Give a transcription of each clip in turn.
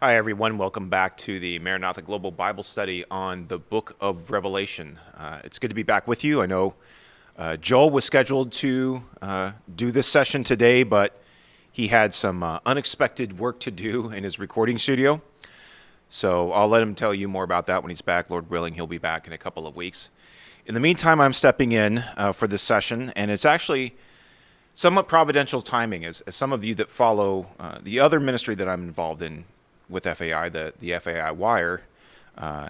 Hi, everyone. Welcome back to the Maranatha Global Bible Study on the book of Revelation. It's good to be back with you. I know Joel was scheduled to do this session today, but he had some unexpected work to do in his recording studio. So I'll let him tell you more about that when he's back. Lord willing, he'll be back in a couple of weeks. In the meantime, I'm stepping in for this session, and it's actually somewhat providential timing, as some of you that follow the other ministry that I'm involved in with FAI, the FAI Wire.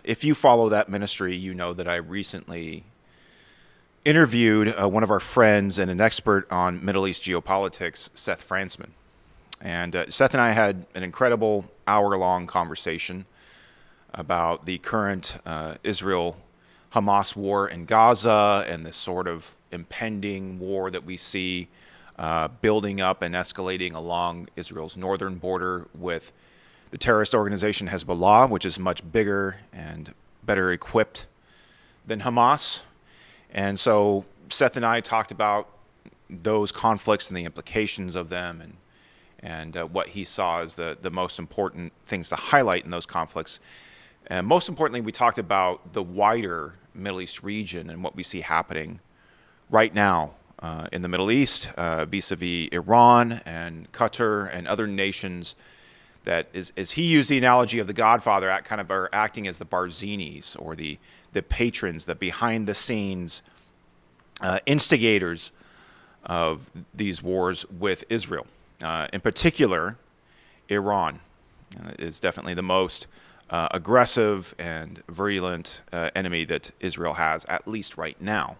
If you follow that ministry, you know that I recently interviewed one of our friends and an expert on Middle East geopolitics, Seth Fransman. And Seth and I had an incredible hour-long conversation about the current Israel-Hamas war in Gaza and the sort of impending war that we see building up and escalating along Israel's northern border with the terrorist organization Hezbollah, which is much bigger and better equipped than Hamas. And so Seth and I talked about those conflicts and the implications of them and what he saw as the most important things to highlight in those conflicts. And most importantly, we talked about the wider Middle East region and what we see happening right now in the Middle East vis-a-vis Iran and Qatar and other nations that is, as he used the analogy of the Godfather, kind of are acting as the Barzinis or the patrons, the behind-the-scenes instigators of these wars with Israel. In particular, Iran is definitely the most aggressive and virulent enemy that Israel has, at least right now.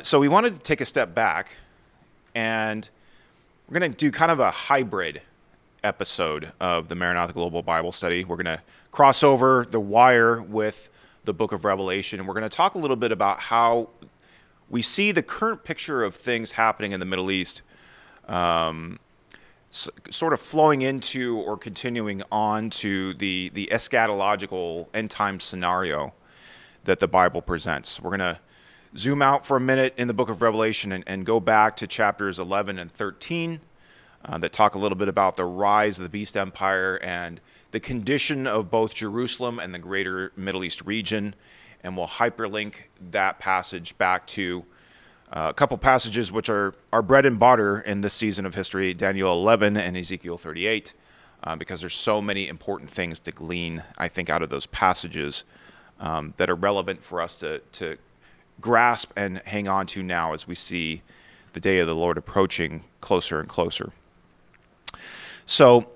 So we wanted to take a step back, and we're going to do kind of a hybrid episode of the Maranatha Global Bible Study. We're going to cross over the wire with the book of Revelation, and we're going to talk a little bit about how we see the current picture of things happening in the Middle East sort of flowing into or continuing on to the eschatological end-time scenario that the Bible presents. We're going to zoom out for a minute in the book of Revelation and go back to chapters 11 and 13 that talk a little bit about the rise of the beast empire and the condition of both Jerusalem and the greater Middle East region. And we'll hyperlink that passage back to a couple passages which are our bread and butter in this season of history, Daniel 11 and Ezekiel 38, because there's so many important things to glean, I think, out of those passages that are relevant for us to grasp and hang on to now as we see the day of the Lord approaching closer and closer. So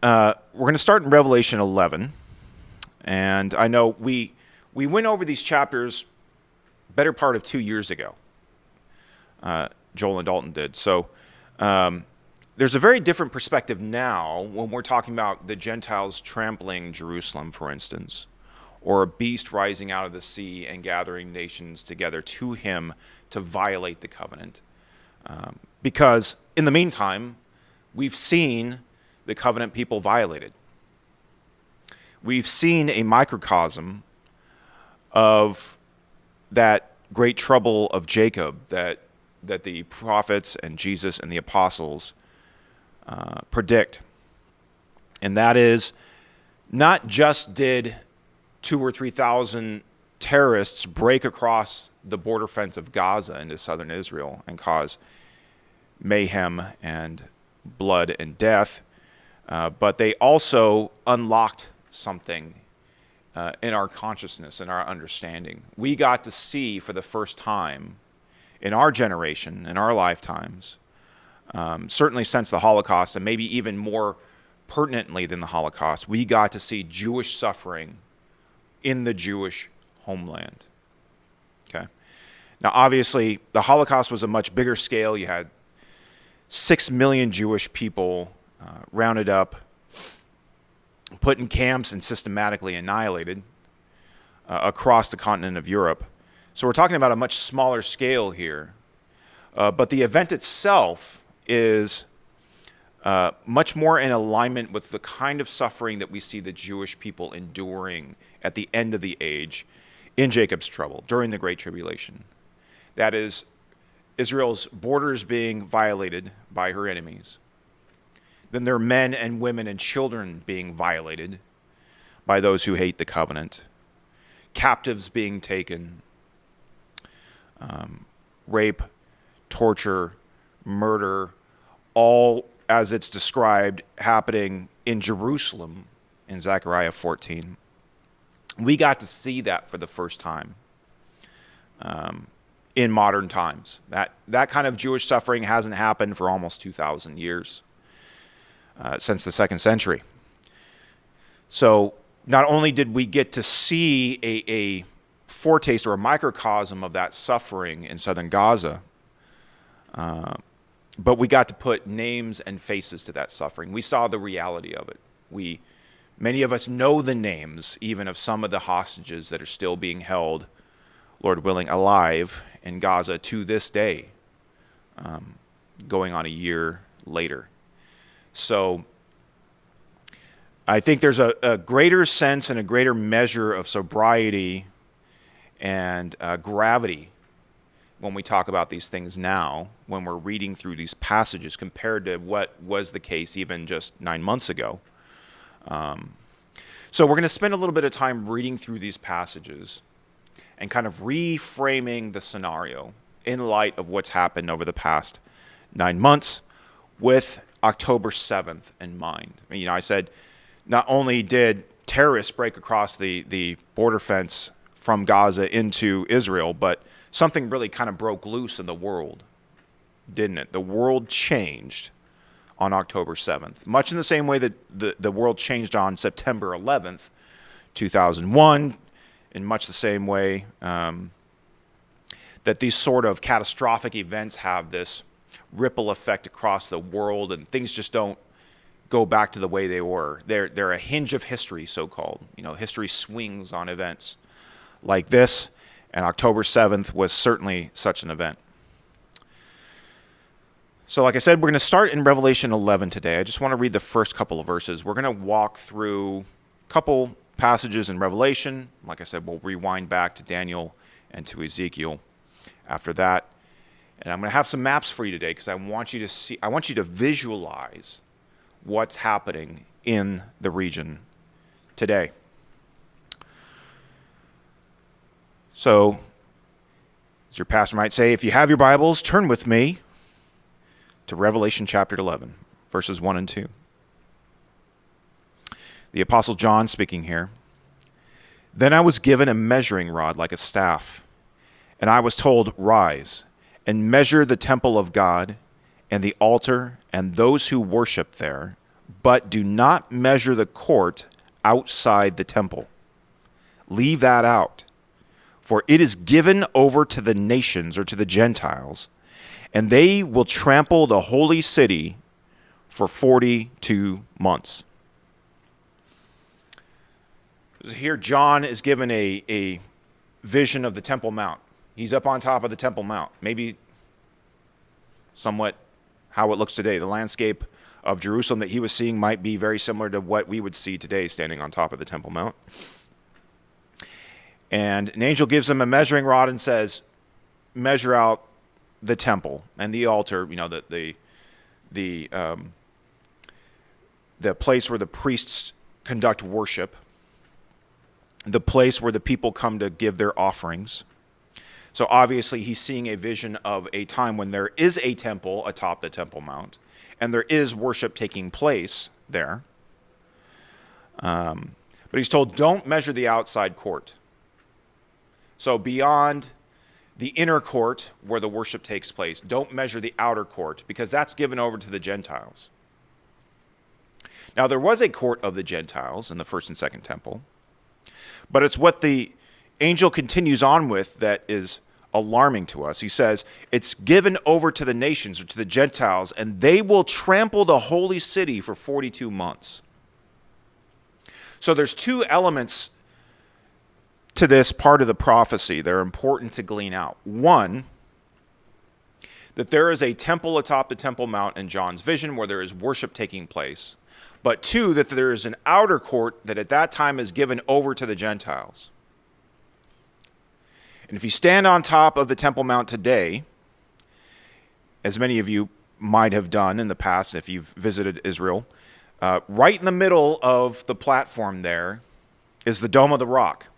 we're going to start in Revelation 11, and I know we went over these chapters better part of 2 years ago. Joel and Dalton did. So there's a very different perspective now when we're talking about the Gentiles trampling Jerusalem, for instance, or a beast rising out of the sea and gathering nations together to him to violate the covenant. Because in the meantime, we've seen the covenant people violated. We've seen a microcosm of that great trouble of Jacob that the prophets and Jesus and the apostles predict. And that is, not just did 2,000 or 3,000 terrorists break across the border fence of Gaza into southern Israel and cause mayhem and blood and death, but they also unlocked something in our consciousness and our understanding. We got to see for the first time in our generation, in our lifetimes, certainly since the Holocaust, and maybe even more pertinently than the Holocaust, we got to see Jewish suffering in the Jewish homeland. Okay. Now, obviously, the Holocaust was a much bigger scale. You had 6 million Jewish people rounded up, put in camps, and systematically annihilated across the continent of Europe. So we're talking about a much smaller scale here. But the event itself is much more in alignment with the kind of suffering that we see the Jewish people enduring at the end of the age in Jacob's trouble, during the Great Tribulation. That is, Israel's borders being violated by her enemies. Then there are men and women and children being violated by those who hate the covenant, captives being taken, rape, torture, murder, all as it's described happening in Jerusalem in Zechariah 14. We got to see that for the first time in modern times. That kind of Jewish suffering hasn't happened for almost 2,000 years, since the 2nd century. So not only did we get to see a foretaste or a microcosm of that suffering in southern Gaza, but we got to put names and faces to that suffering. We saw the reality of it. Many of us know the names even of some of the hostages that are still being held, Lord willing, alive in Gaza to this day, going on a year later. So I think there's a greater sense and a greater measure of sobriety and gravity when we talk about these things now, when we're reading through these passages compared to what was the case even just 9 months ago. So we're going to spend a little bit of time reading through these passages and kind of reframing the scenario in light of what's happened over the past 9 months with October 7th in mind. I said not only did terrorists break across the border fence from Gaza into Israel, but something really kind of broke loose in the world, didn't it? The world changed on October 7th, much in the same way that the world changed on September 11th, 2001, in much the same way that these sort of catastrophic events have this ripple effect across the world, and things just don't go back to the way they were. They're a hinge of history, so-called. History swings on events like this, and October 7th was certainly such an event. So like I said, we're going to start in Revelation 11 today. I just want to read the first couple of verses. We're going to walk through a couple passages in Revelation. Like I said, we'll rewind back to Daniel and to Ezekiel after that. And I'm going to have some maps for you today because I want you to visualize what's happening in the region today. So, as your pastor might say, if you have your Bibles, turn with me to Revelation chapter 11, verses 1 and 2. The Apostle John speaking here. Then I was given a measuring rod like a staff, and I was told, rise and measure the temple of God and the altar and those who worship there, but do not measure the court outside the temple. Leave that out. For it is given over to the nations or to the Gentiles, and they will trample the holy city for 42 months. Here John is given a vision of the Temple Mount. He's up on top of the Temple Mount. Maybe somewhat how it looks today. The landscape of Jerusalem that he was seeing might be very similar to what we would see today standing on top of the Temple Mount. And an angel gives him a measuring rod and says, measure out the temple and the altar, the place where the priests conduct worship, the place where the people come to give their offerings. So obviously he's seeing a vision of a time when there is a temple atop the Temple Mount, and there is worship taking place there. But he's told, don't measure the outside court. So beyond the inner court where the worship takes place, don't measure the outer court because that's given over to the Gentiles. Now there was a court of the Gentiles in the first and second temple, but it's what the angel continues on with that is alarming to us. He says, it's given over to the nations or to the Gentiles, and they will trample the holy city for 42 months. So there's two elements to this part of the prophecy that are important to glean out. One, that there is a temple atop the Temple Mount in John's vision where there is worship taking place. But two, that there is an outer court that at that time is given over to the Gentiles. And if you stand on top of the Temple Mount today, as many of you might have done in the past if you've visited Israel. Right in the middle of the platform there is the Dome of the Rock.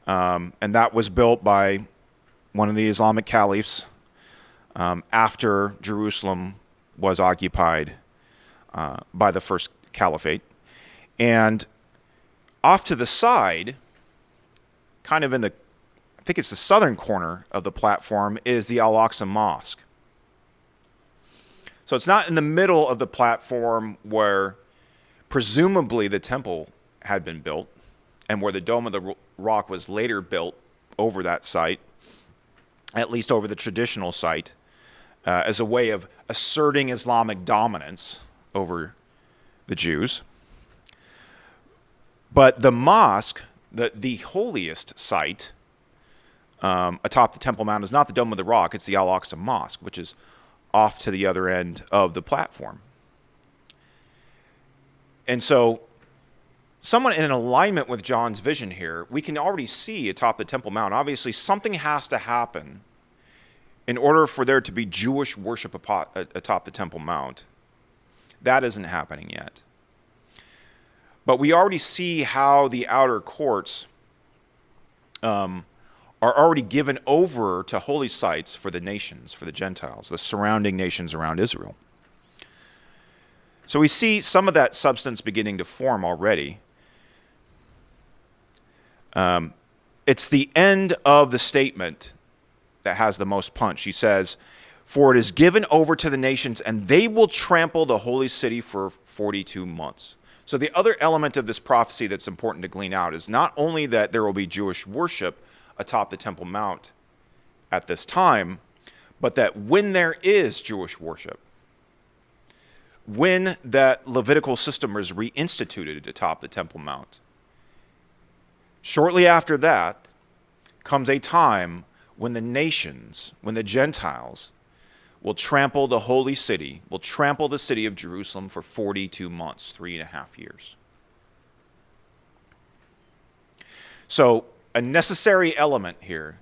And that was built by one of the Islamic caliphs after Jerusalem was occupied by the first caliphate. And off to the side, kind of in the, I think it's the southern corner of the platform, is the Al-Aqsa Mosque. So it's not in the middle of the platform where presumably the temple had been built and where the Dome of the Rock was later built over that site, at least over the traditional site, as a way of asserting Islamic dominance over the Jews. But the mosque, the holiest site atop the Temple Mount, is not the Dome of the Rock, it's the Al-Aqsa Mosque, which is off to the other end of the platform. And so, somewhat in alignment with John's vision here, we can already see atop the Temple Mount, obviously something has to happen in order for there to be Jewish worship atop the Temple Mount. That isn't happening yet. But we already see how the outer courts are already given over to holy sites for the nations, for the Gentiles, the surrounding nations around Israel. So we see some of that substance beginning to form already. It's the end of the statement that has the most punch. He says, "For it is given over to the nations, and they will trample the holy city for 42 months." So the other element of this prophecy that's important to glean out is not only that there will be Jewish worship atop the Temple Mount at this time, but that when there is Jewish worship, when that Levitical system was reinstituted atop the Temple Mount, shortly after that comes a time when the nations, when the Gentiles, will trample the holy city, will trample the city of Jerusalem for 42 months, 3.5 years. So, a necessary element here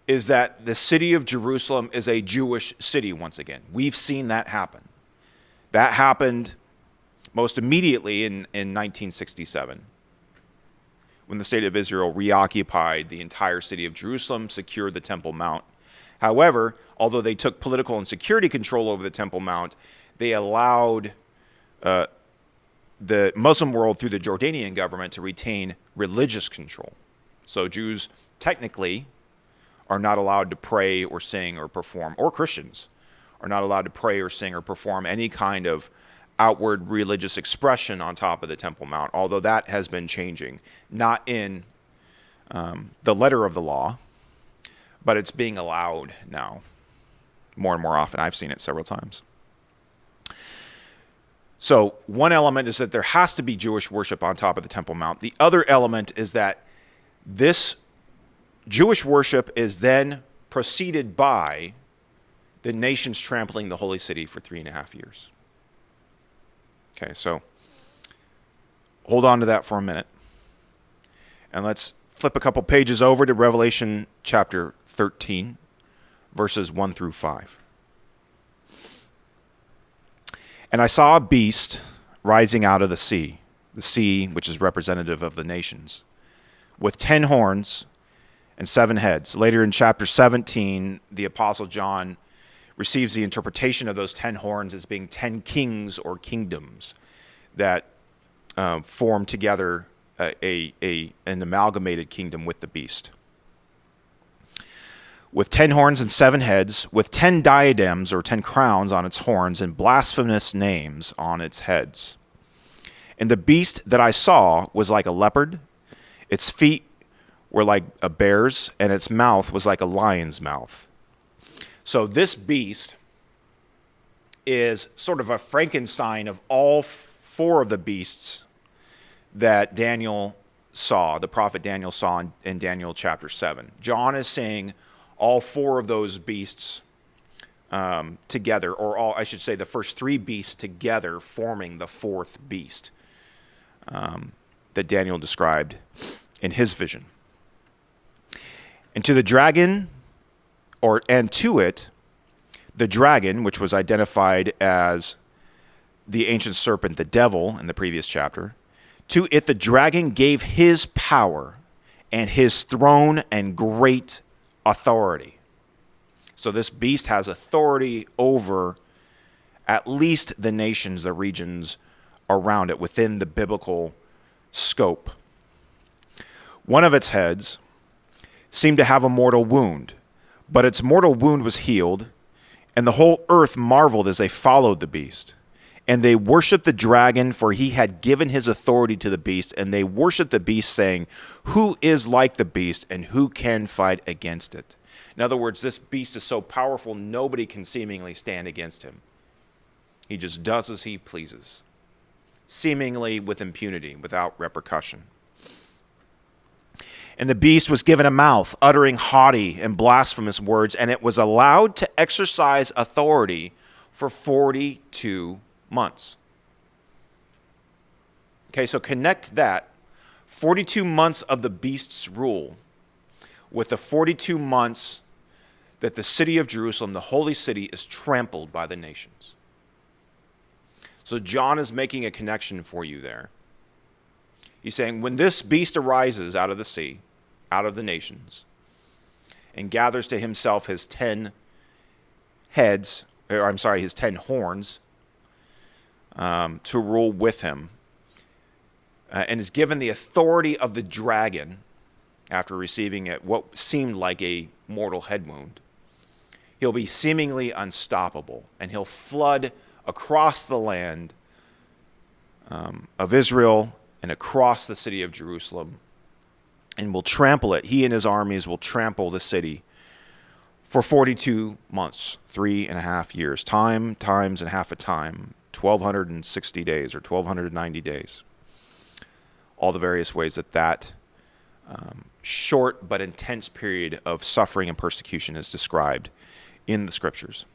is that the city of Jerusalem is a Jewish city once again. We've seen that happen. That happened most immediately in 1967, when the state of Israel reoccupied the entire city of Jerusalem, secured the Temple Mount. However, although they took political and security control over the Temple Mount, they allowed the Muslim world through the Jordanian government to retain religious control. So Jews technically are not allowed to pray or sing or perform, or Christians are not allowed to pray or sing or perform any kind of outward religious expression on top of the Temple Mount, although that has been changing. Not in the letter of the law, but it's being allowed now more and more often. I've seen it several times. So one element is that there has to be Jewish worship on top of the Temple Mount. The other element is that this Jewish worship is then preceded by the nations trampling the holy city for 3.5 years. Okay, so hold on to that for a minute. And let's flip a couple pages over to Revelation chapter 13, verses 1 through 5. "And I saw a beast rising out of the sea which is representative of the nations, with 10 horns and 7 heads. Later in chapter 17, the Apostle John receives the interpretation of those 10 horns as being 10 kings or kingdoms that form together an amalgamated kingdom with the beast. With 10 horns and 7 heads, with 10 diadems or 10 crowns on its horns and blasphemous names on its heads. And the beast that I saw was like a leopard, its feet were like a bear's, and its mouth was like a lion's mouth." So this beast is sort of a Frankenstein of all 4 of the beasts that Daniel saw, the prophet Daniel saw in Daniel chapter 7. John is saying all 4 of those beasts together, or all, I should say the first 3 beasts together forming the 4th beast that Daniel described in his vision. And to the dragon, and to it The dragon, which was identified as the ancient serpent, the devil, in the previous chapter, to it the dragon gave his power and his throne and great authority. So this beast has authority over at least the nations, the regions around it, within the biblical scope. One of its heads seemed to have a mortal wound, but its mortal wound was healed, and the whole earth marveled as they followed the beast. And they worshipped the dragon, for he had given his authority to the beast, and they worshipped the beast, saying, "Who is like the beast, and who can fight against it?" In other words, this beast is so powerful, nobody can seemingly stand against him. He just does as he pleases, seemingly with impunity, without repercussion. And the beast was given a mouth, uttering haughty and blasphemous words, and it was allowed to exercise authority for 42 months. Okay, so connect that 42 months of the beast's rule with the 42 months that the city of Jerusalem, the holy city, is trampled by the nations. So John is making a connection for you there. He's saying, when this beast arises out of the sea, out of the nations, and gathers to himself his 10 heads, or I'm sorry, his 10 horns, to rule with him, and is given the authority of the dragon after receiving what seemed like a mortal head wound, he'll be seemingly unstoppable, and he'll flood across the land of Israel and across the city of Jerusalem, and will trample it. He and his armies will trample the city for 42 months, 3.5 years, times and half a time, 1,260 days or 1,290 days. All the various ways that short but intense period of suffering and persecution is described in the scriptures.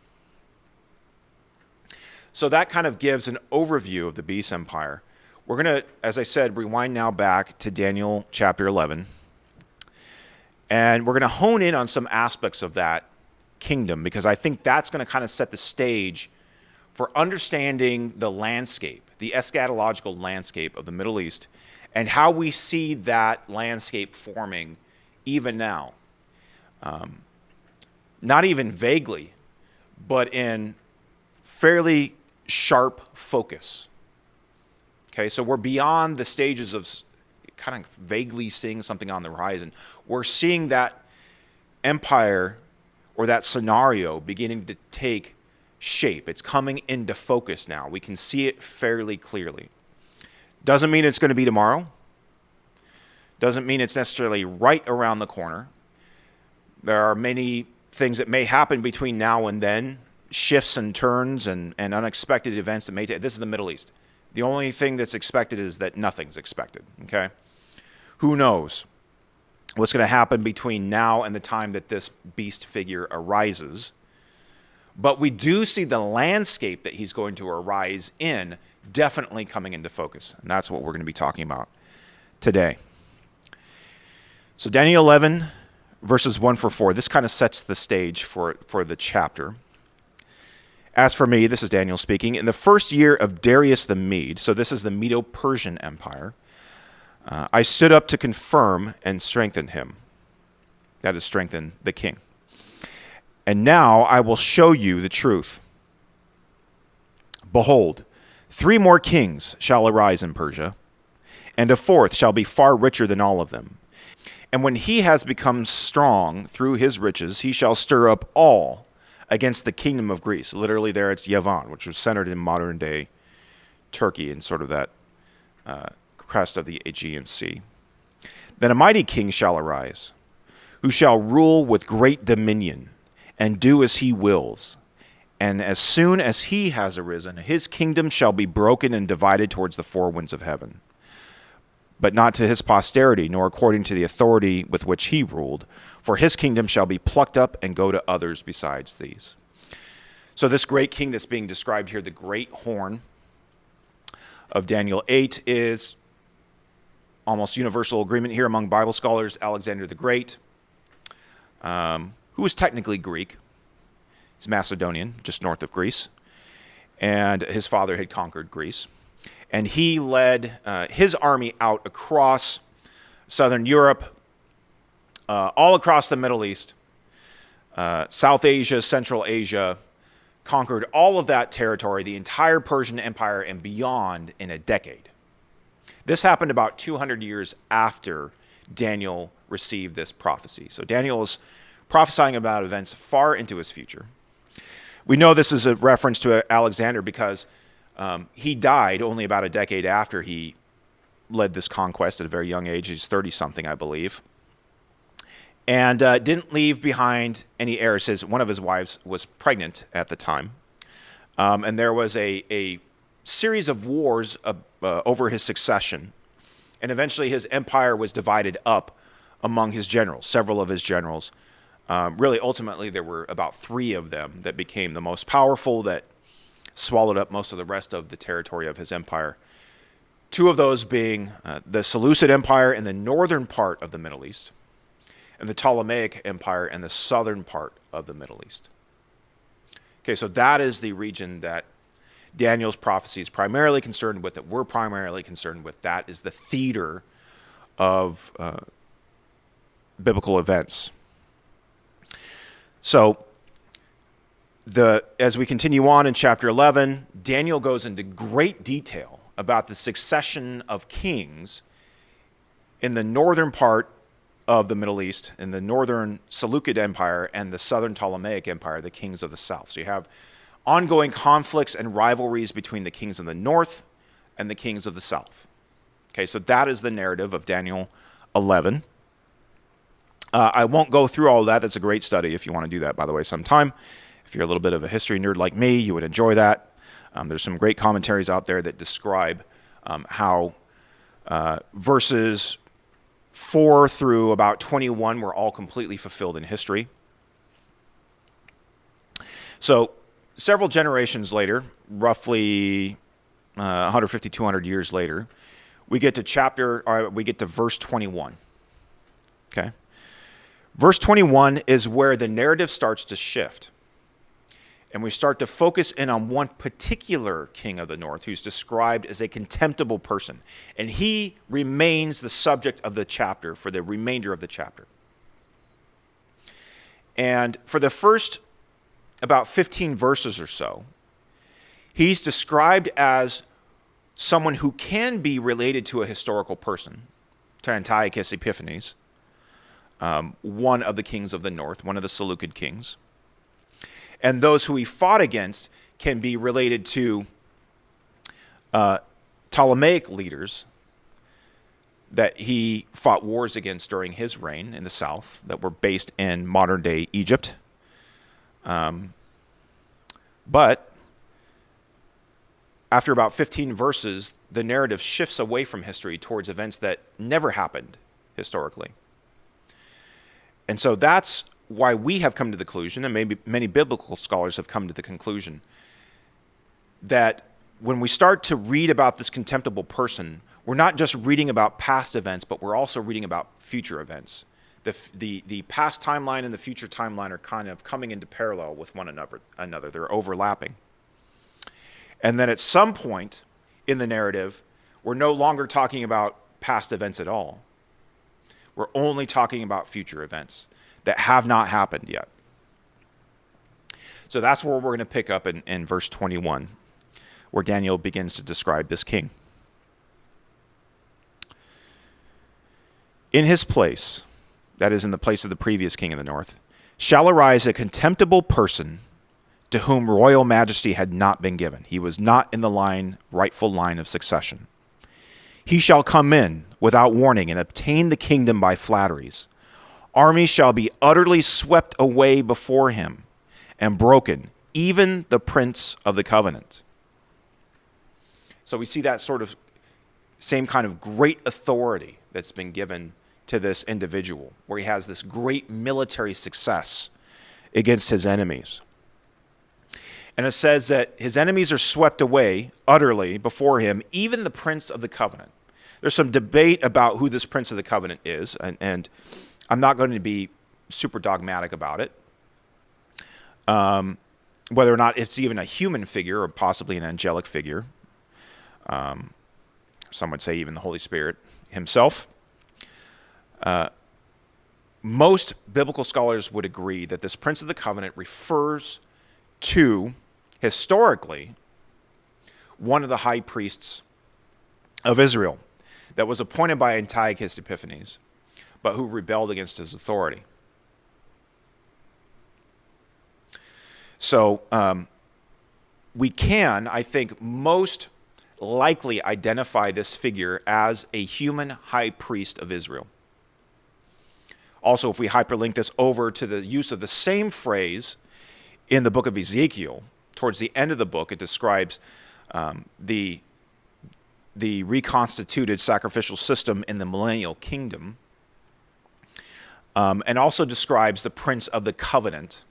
So that kind of gives an overview of the beast empire. We're going to, as I said, rewind now back to Daniel chapter 11. And we're going to hone in on some aspects of that kingdom, because I think that's going to kind of set the stage for understanding the landscape, the eschatological landscape of the Middle East, and how we see that landscape forming even now. Not even vaguely, but in fairly sharp focus. Okay, so we're beyond the stages of kind of vaguely seeing something on the horizon. We're seeing that empire or that scenario beginning to take shape. It's coming into focus now. We can see it fairly clearly. Doesn't mean it's going to be tomorrow. Doesn't mean it's necessarily right around the corner. There are many things that may happen between now and then, shifts and turns and unexpected events that may take. This is the Middle East. The only thing that's expected is that nothing's expected, okay? Who knows what's going to happen between now and the time that this beast figure arises. But we do see the landscape that he's going to arise in definitely coming into focus. And that's what we're going to be talking about today. So Daniel 11, verses 1-4. This kind of sets the stage for the chapter. As for me, this is Daniel speaking, in the first year of Darius the Mede, so this is the Medo-Persian Empire, I stood up to confirm and strengthen him. That is, strengthen the king. And now I will show you the truth. Behold, 3 more kings shall arise in Persia, and a 4th shall be far richer than all of them. And when he has become strong through his riches, he shall stir up all against the kingdom of Greece. Literally there it's Yavan, which was centered in modern-day Turkey and sort of that crest of the Aegean Sea. Then a mighty king shall arise, who shall rule with great dominion and do as he wills. And as soon as he has arisen, his kingdom shall be broken and divided towards the 4 winds of heaven. But not to his posterity, nor according to the authority with which he ruled. For his kingdom shall be plucked up and go to others besides these. So this great king that's being described here, the great horn of Daniel 8, is almost universal agreement here among Bible scholars. Alexander the Great, who was technically Greek. He's Macedonian, just north of Greece. And his father had conquered Greece. And he led his army out across southern Europe, all across the Middle East, South Asia, Central Asia, conquered all of that territory, the entire Persian Empire and beyond, in a decade. This happened about 200 years after Daniel received this prophecy. So Daniel is prophesying about events far into his future. We know this is a reference to Alexander because he died only about a decade after he led this conquest at a very young age. He's 30-something, I believe. And didn't leave behind any heirs. One of his wives was pregnant at the time. And there was a series of wars over his succession. And eventually his empire was divided up among his generals, several of his generals. Really, ultimately, there were about 3 of them that became the most powerful, that swallowed up most of the rest of the territory of his empire. 2 of those being the Seleucid Empire in the northern part of the Middle East, and the Ptolemaic Empire in the southern part of the Middle East. Okay, so that is the region that Daniel's prophecy is primarily concerned with, that we're primarily concerned with. That is the theater of biblical events. So, as we continue on in chapter 11, Daniel goes into great detail about the succession of kings in the northern part of the Middle East, in the northern Seleucid Empire and the southern Ptolemaic Empire, the kings of the south. So you have ongoing conflicts and rivalries between the kings of the north and the kings of the south. Okay, so that is the narrative of Daniel 11. I won't go through all of that. That's a great study if you want to do that, by the way, sometime. If you're a little bit of a history nerd like me, you would enjoy that. There's some great commentaries out there that describe how verses 4 through about 21 were all completely fulfilled in history. So several generations later, roughly 150, 200 years later, we get to verse 21. Okay? Verse 21 is where the narrative starts to shift. And we start to focus in on one particular king of the north who's described as a contemptible person. And he remains the subject of the chapter for the remainder of the chapter. And for the first about 15 verses or so, he's described as someone who can be related to a historical person, to Antiochus Epiphanes, one of the kings of the north, one of the Seleucid kings. And those who he fought against can be related to Ptolemaic leaders that he fought wars against during his reign in the south that were based in modern-day Egypt. But after about 15 verses, the narrative shifts away from history towards events that never happened historically. And so that's why we have come to the conclusion, and maybe many biblical scholars have come to the conclusion, that when we start to read about this contemptible person, we're not just reading about past events, but we're also reading about future events. The past timeline and the future timeline are kind of coming into parallel with one another. They're overlapping. And then at some point in the narrative, we're no longer talking about past events at all. We're only talking about future events that have not happened yet. So that's where we're going to pick up in verse 21, where Daniel begins to describe this king. In his place, that is in the place of the previous king of the north, shall arise a contemptible person to whom royal majesty had not been given. He was not in the rightful line of succession. He shall come in without warning and obtain the kingdom by flatteries. Armies shall be utterly swept away before him and broken, even the prince of the covenant. So we see that sort of same kind of great authority that's been given to this individual, where he has this great military success against his enemies. And it says that his enemies are swept away utterly before him, even the prince of the covenant. There's some debate about who this prince of the covenant is, and I'm not going to be super dogmatic about it. whether or not it's even a human figure or possibly an angelic figure. Some would say even the Holy Spirit himself. Most biblical scholars would agree that this Prince of the Covenant refers to, historically, one of the high priests of Israel that was appointed by Antiochus Epiphanes, but who rebelled against his authority. So we can, I think, most likely identify this figure as a human high priest of Israel. Also, if we hyperlink this over to the use of the same phrase in the book of Ezekiel, towards the end of the book, it describes the reconstituted sacrificial system in the millennial kingdom, and also describes the Prince of the Covenant,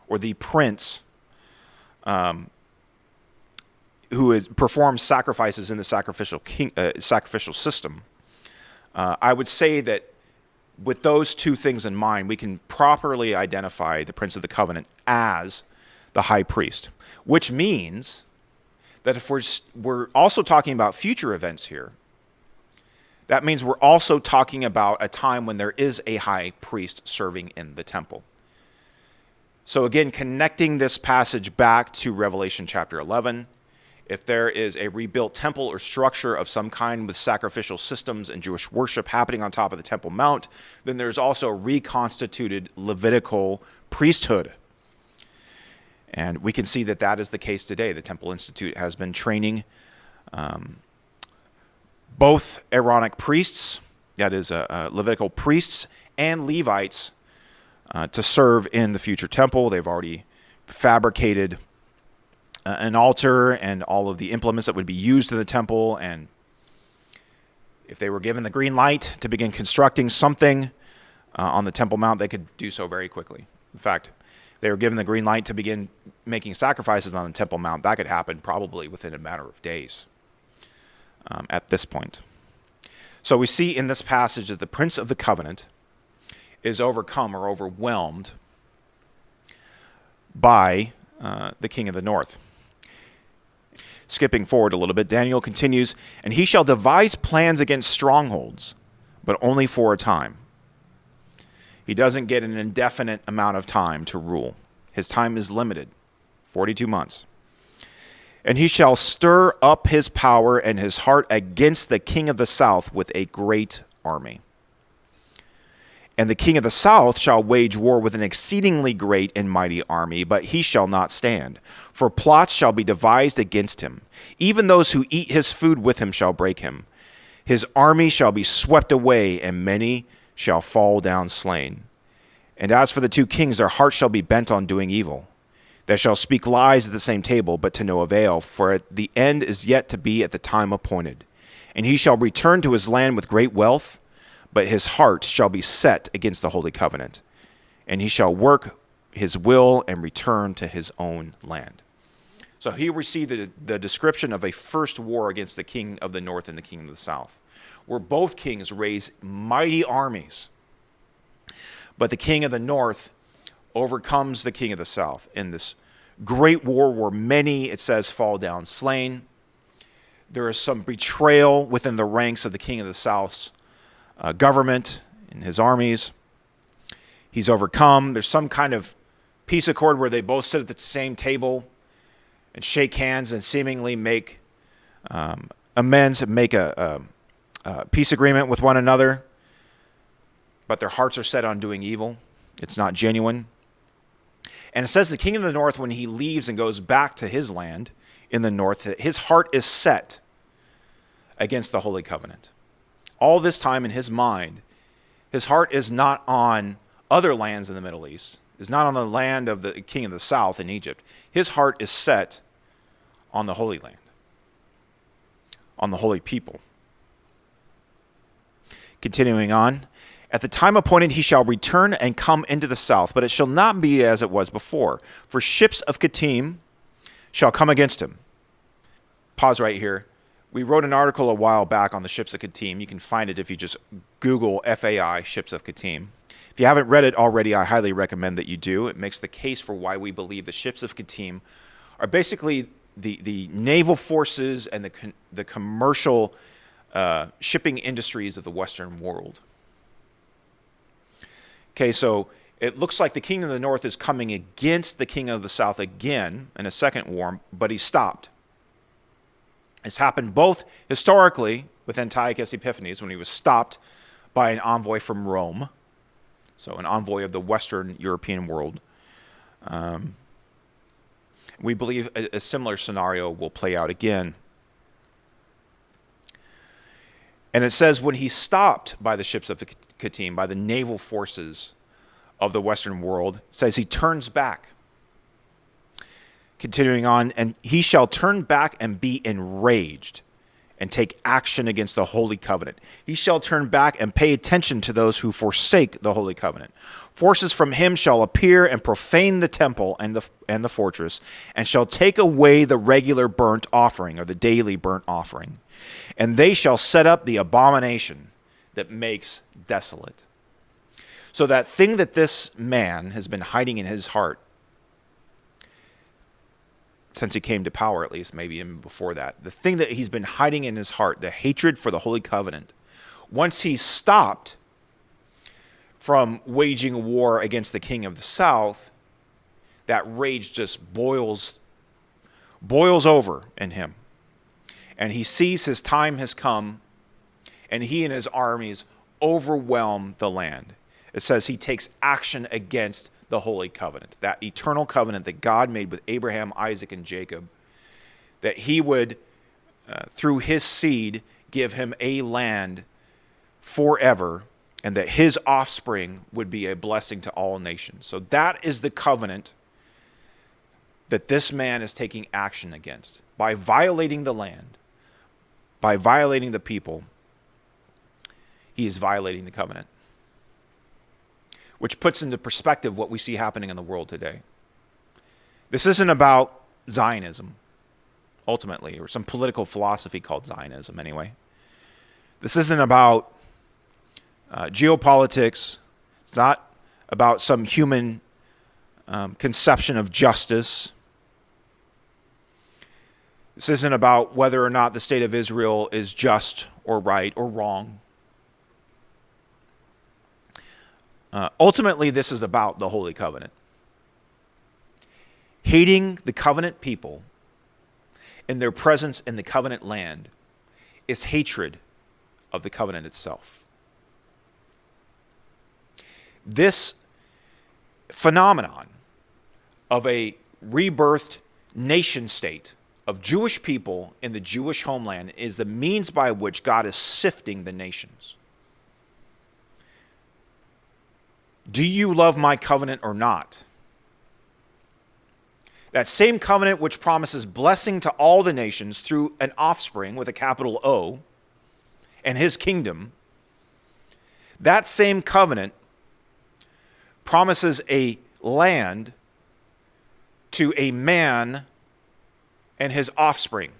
or the prince who performs sacrifices in the sacrificial system. I would say that with those two things in mind, we can properly identify the Prince of the Covenant as the high priest, which means that if we're also talking about future events here, that means we're also talking about a time when there is a high priest serving in the temple. So again, connecting this passage back to Revelation chapter 11, if there is a rebuilt temple or structure of some kind with sacrificial systems and Jewish worship happening on top of the Temple Mount, then there's also a reconstituted Levitical priesthood. And we can see that that is the case today. The Temple Institute has been training both Aaronic priests, that is Levitical priests, and Levites to serve in the future temple. They've already fabricated an altar and all of the implements that would be used in the temple, and if they were given the green light to begin constructing something on the Temple Mount, they could do so very quickly. In fact, if they were given the green light to begin making sacrifices on the Temple Mount, that could happen probably within a matter of days at this point. So we see in this passage that the Prince of the Covenant is overcome or overwhelmed by the king of the north. Skipping forward a little bit, Daniel continues, "And he shall devise plans against strongholds, but only for a time." He doesn't get an indefinite amount of time to rule. His time is limited, 42 months. "And he shall stir up his power and his heart against the king of the south with a great army. And the king of the south shall wage war with an exceedingly great and mighty army, but he shall not stand. For plots shall be devised against him. Even those who eat his food with him shall break him. His army shall be swept away, and many shall fall down slain. And as for the two kings, their hearts shall be bent on doing evil. They shall speak lies at the same table, but to no avail, for the end is yet to be at the time appointed. And he shall return to his land with great wealth, but his heart shall be set against the holy covenant, and he shall work his will and return to his own land." So here we see the description of a first war against the king of the north and the king of the south, where both kings raise mighty armies. But the king of the north overcomes the king of the south in this great war where many, it says, fall down slain. There is some betrayal within the ranks of the king of the south's government and his armies. He's overcome. There's some kind of peace accord where they both sit at the same table and shake hands and seemingly make amends and make a peace agreement with one another, but their hearts are set on doing evil. It's not genuine. And it says the king of the north, when he leaves and goes back to his land in the north, his heart is set against the holy covenant. All this time in his mind, his heart is not on other lands in the Middle East, is not on the land of the king of the south in Egypt. His heart is set on the Holy Land, on the holy people. Continuing on, "At the time appointed he shall return and come into the south, but it shall not be as it was before. For ships of Kittim shall come against him." Pause right here. We wrote an article a while back on the ships of Kittim. You can find it if you just Google FAI, ships of Kittim. If you haven't read it already, I highly recommend that you do. It makes the case for why we believe the ships of Kittim are basically the naval forces and the commercial shipping industries of the Western world. Okay, so it looks like the king of the north is coming against the king of the south again in a second war, but he stopped. It's happened both historically with Antiochus Epiphanes when he was stopped by an envoy from Rome, so an envoy of the Western European world. We believe a similar scenario will play out again. And it says when he stopped by the ships of Kittim, by the naval forces of the Western world, it says he turns back. Continuing on, and he shall turn back and be enraged and take action against the Holy Covenant. He shall turn back and pay attention to those who forsake the Holy Covenant. Forces from him shall appear and profane the temple and the fortress, and shall take away the regular burnt offering, or the daily burnt offering. And they shall set up the abomination that makes desolate. So that thing that this man has been hiding in his heart, since he came to power, at least, maybe even before that, the thing that he's been hiding in his heart, the hatred for the Holy Covenant, once he stopped from waging war against the king of the south, that rage just boils over in him. And he sees his time has come, and he and his armies overwhelm the land. It says he takes action against the Holy Covenant, that eternal covenant that God made with Abraham, Isaac, and Jacob, that he would, through his seed, give him a land forever, and that his offspring would be a blessing to all nations. So that is the covenant that this man is taking action against. By violating the land, by violating the people, he is violating the covenant. Which puts into perspective what we see happening in the world today. This isn't about Zionism, ultimately, or some political philosophy called Zionism anyway. This isn't about geopolitics. It's not about some human conception of justice. This isn't about whether or not the state of Israel is just or right or wrong. Ultimately, this is about the Holy Covenant. Hating the covenant people and their presence in the covenant land is hatred of the covenant itself. This phenomenon of a rebirthed nation state of Jewish people in the Jewish homeland is the means by which God is sifting the nations. Do you love my covenant or not? That same covenant which promises blessing to all the nations through an offspring with a capital O and his kingdom, that same covenant promises a land to a man and his offspring.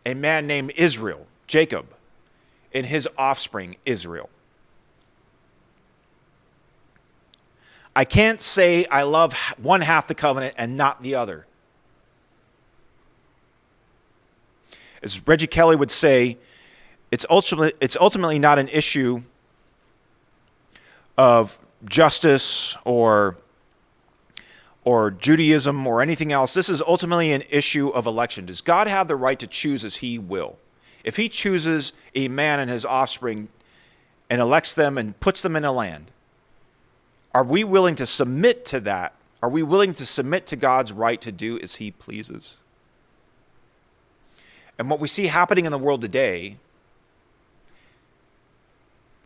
A man named Israel, Jacob, and his offspring, Israel. I can't say I love one half the covenant and not the other. As Reggie Kelly would say, it's ultimately not an issue of justice or Judaism or anything else. This is ultimately an issue of election. Does God have the right to choose as he will? If he chooses a man and his offspring and elects them and puts them in a land, are we willing to submit to that? Are we willing to submit to God's right to do as he pleases? And what we see happening in the world today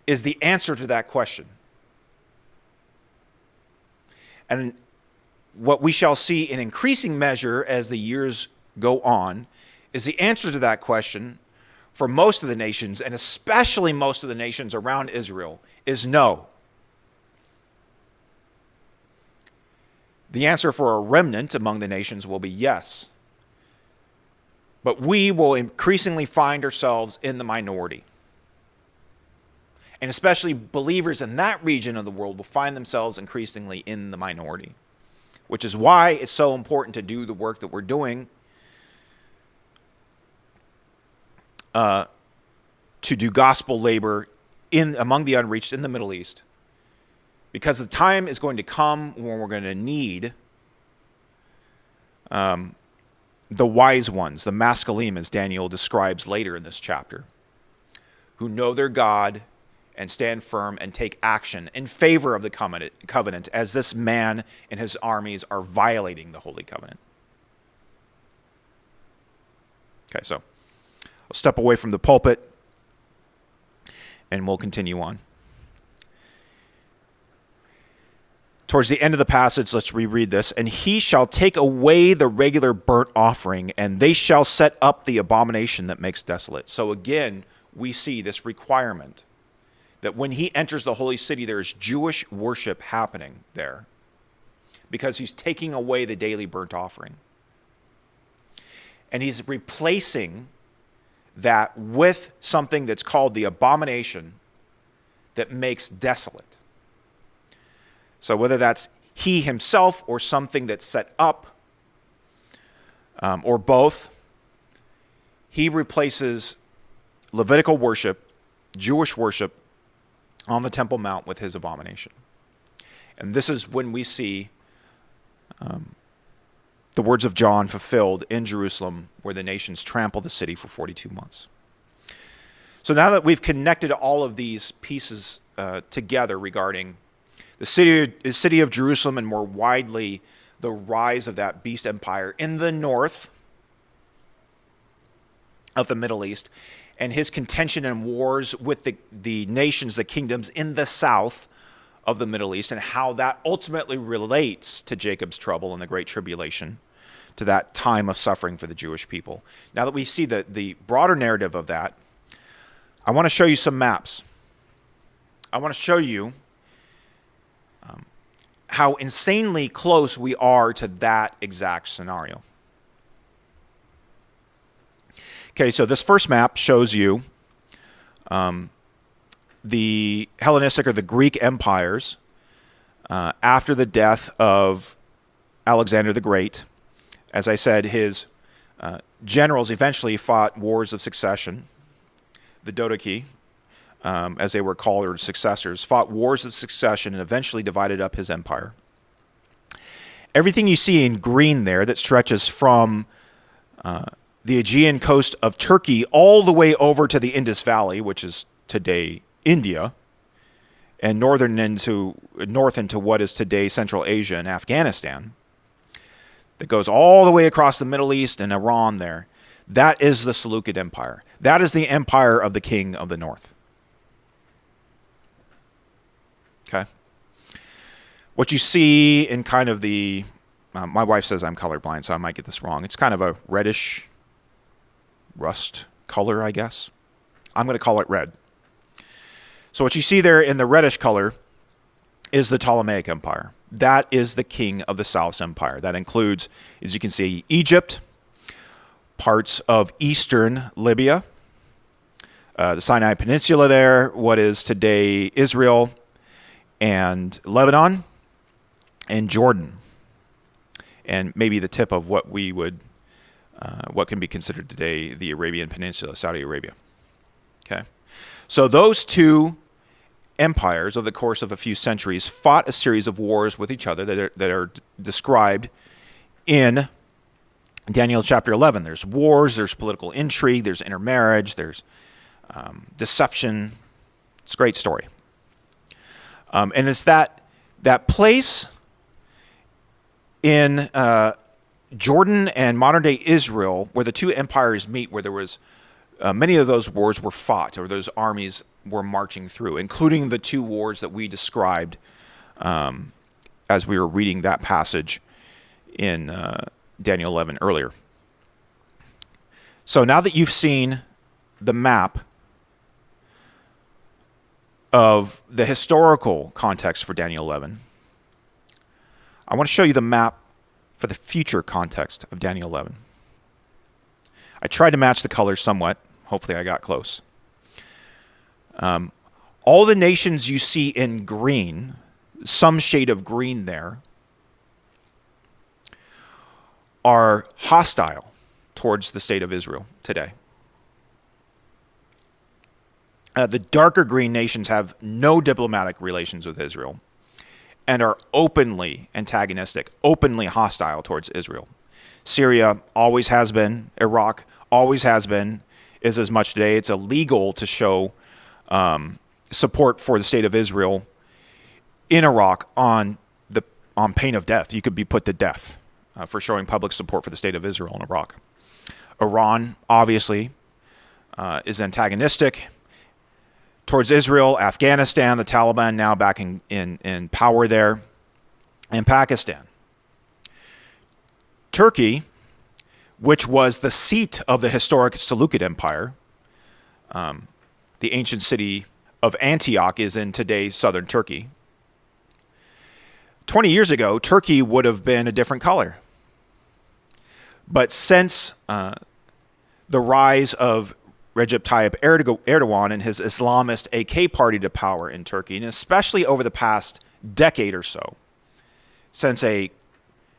is the answer to that question. And what we shall see in increasing measure as the years go on is the answer to that question for most of the nations, and especially most of the nations around Israel, is no. The answer for a remnant among the nations will be yes. But we will increasingly find ourselves in the minority. And especially believers in that region of the world will find themselves increasingly in the minority, which is why it's so important to do the work that we're doing, to do gospel labor among the unreached in the Middle East, because the time is going to come when we're going to need the wise ones, the maskalim, as Daniel describes later in this chapter, who know their God and stand firm and take action in favor of the covenant as this man and his armies are violating the Holy Covenant. Okay, so I'll step away from the pulpit and we'll continue on. Towards the end of the passage, let's reread this. And he shall take away the regular burnt offering, and they shall set up the abomination that makes desolate. So again, we see this requirement that when he enters the holy city, there is Jewish worship happening there because he's taking away the daily burnt offering. And he's replacing that with something that's called the abomination that makes desolate. So whether that's he himself or something that's set up, or both, he replaces Levitical worship, Jewish worship, on the Temple Mount with his abomination. And this is when we see the words of John fulfilled in Jerusalem, where the nations trampled the city for 42 months. So now that we've connected all of these pieces together regarding the city of Jerusalem and more widely the rise of that beast empire in the north of the Middle East, and his contention and wars with the nations, the kingdoms in the south of the Middle East, and how that ultimately relates to Jacob's trouble and the Great Tribulation, to that time of suffering for the Jewish people. Now that we see the broader narrative of that, I want to show you some maps. I want to show you how insanely close we are to that exact scenario. Okay, so this first map shows you the Hellenistic or the Greek empires after the death of Alexander the Great. As I said, his generals eventually fought wars of succession. The Dodoki, as they were called, or successors, fought wars of succession and eventually divided up his empire. Everything you see in green there that stretches from the Aegean coast of Turkey all the way over to the Indus Valley, which is today India, and north into what is today Central Asia and Afghanistan, that goes all the way across the Middle East and Iran there, that is the Seleucid Empire. That is the empire of the king of the north. Okay? What you see in kind of the, my wife says I'm colorblind, so I might get this wrong. It's kind of a reddish rust color, I guess. I'm going to call it red. So what you see there in the reddish color is the Ptolemaic Empire. That is the king of the South's empire. That includes, as you can see, Egypt, parts of eastern Libya, the Sinai Peninsula there, what is today Israel, and Lebanon, and Jordan, and maybe the tip of what we would, what can be considered today the Arabian Peninsula, Saudi Arabia. Okay, so those two empires, over the course of a few centuries, fought a series of wars with each other that are described in Daniel chapter 11. There's wars, there's political intrigue, there's intermarriage, there's deception. It's a great story. And it's that place in Jordan and modern-day Israel where the two empires meet, where there was many of those wars were fought, or those armies were marching through, including the two wars that we described as we were reading that passage in Daniel 11 earlier. So now that you've seen the map of the historical context for Daniel 11, I want to show you the map for the future context of Daniel 11. I tried to match the colors somewhat. Hopefully I got close. All the nations you see in green, some shade of green there, are hostile towards the state of Israel today. The darker green nations have no diplomatic relations with Israel and are openly antagonistic, openly hostile towards Israel. Syria always has been. Iraq always has been, is as much today. It's illegal to show support for the state of Israel in Iraq on pain of death. You could be put to death for showing public support for the state of Israel in Iraq. Iran, obviously, is antagonistic towards Israel. Afghanistan, the Taliban now back in power there, and Pakistan. Turkey, which was the seat of the historic Seleucid Empire, the ancient city of Antioch is in today's southern Turkey. 20 years ago, Turkey would have been a different color. But since the rise of Recep Tayyip Erdogan and his Islamist AK party to power in Turkey, and especially over the past decade or so, since a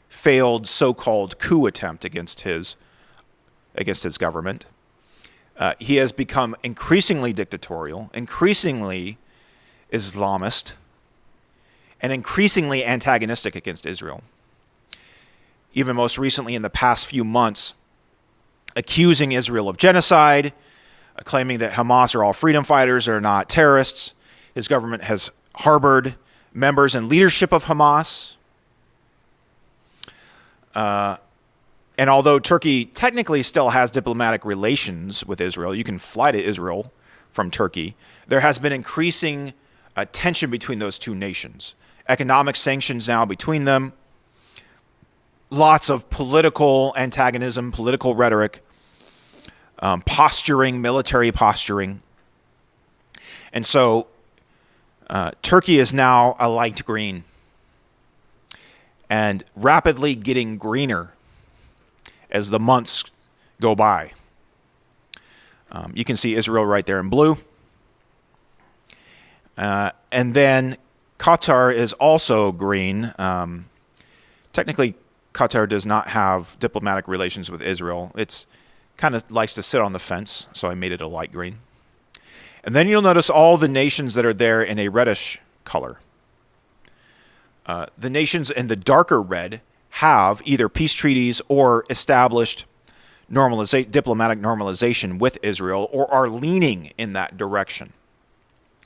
failed so-called coup attempt against his government, he has become increasingly dictatorial, increasingly Islamist, and increasingly antagonistic against Israel. Even most recently in the past few months, accusing Israel of genocide, claiming that Hamas are all freedom fighters, they're not terrorists. His government has harbored members and leadership of Hamas. And although Turkey technically still has diplomatic relations with Israel, you can fly to Israel from Turkey, there has been increasing tension between those two nations. Economic sanctions now between them. Lots of political antagonism, political rhetoric, posturing, military posturing. And so Turkey is now a light green and rapidly getting greener as the months go by. You can see Israel right there in blue. And then Qatar is also green. Technically, Qatar does not have diplomatic relations with Israel. It's kind of likes to sit on the fence, so I made it a light green. And then you'll notice all the nations that are there in a reddish color. The nations in the darker red have either peace treaties or established diplomatic normalization with Israel, or are leaning in that direction,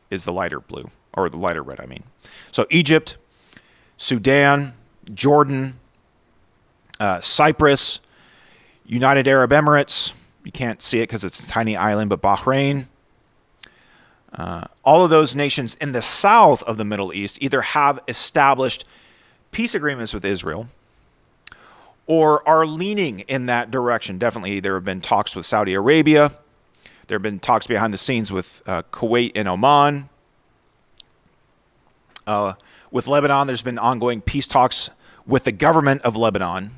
is the lighter blue, or the lighter red, I mean. So Egypt, Sudan, Jordan, Cyprus, United Arab Emirates, you can't see it because it's a tiny island, but Bahrain. All of those nations in the south of the Middle East either have established peace agreements with Israel or are leaning in that direction. Definitely there have been talks with Saudi Arabia. There have been talks behind the scenes with Kuwait and Oman. With Lebanon, there's been ongoing peace talks with the government of Lebanon,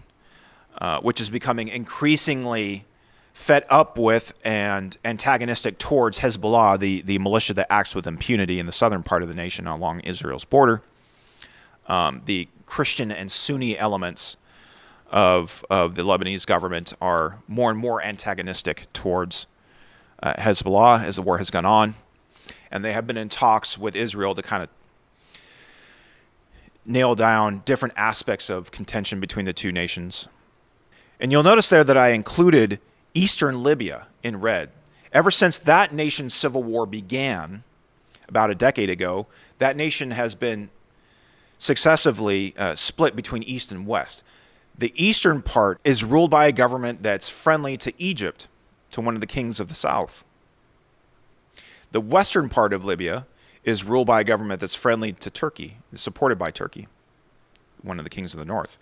which is becoming increasingly fed up with and antagonistic towards Hezbollah, the militia that acts with impunity in the southern part of the nation along Israel's border. The Christian and Sunni elements of the Lebanese government are more and more antagonistic towards Hezbollah as the war has gone on. And they have been in talks with Israel to kind of nail down different aspects of contention between the two nations. And you'll notice there that I included Eastern Libya in red. Ever since that nation's civil war began about a decade ago, that nation has been successively split between East and West. The eastern part is ruled by a government that's friendly to Egypt, to one of the kings of the south. The western part of Libya is ruled by a government that's friendly to Turkey, supported by Turkey, one of the kings of the north.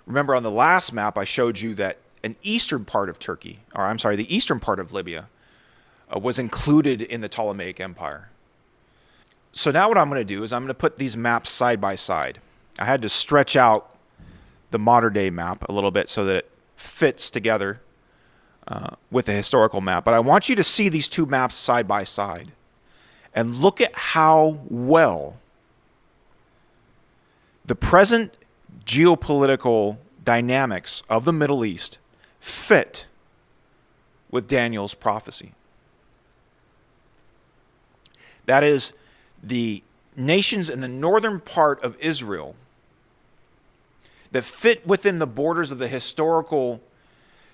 Remember on the last map I showed you that the eastern part of Libya was included in the Ptolemaic Empire. So now what I'm going to do is I'm going to put these maps side by side. I had to stretch out the modern day map a little bit so that it fits together with the historical map. But I want you to see these two maps side by side and look at how well the present geopolitical dynamics of the Middle East fit with Daniel's prophecy. That is, the nations in the northern part of Israel that fit within the borders of the historical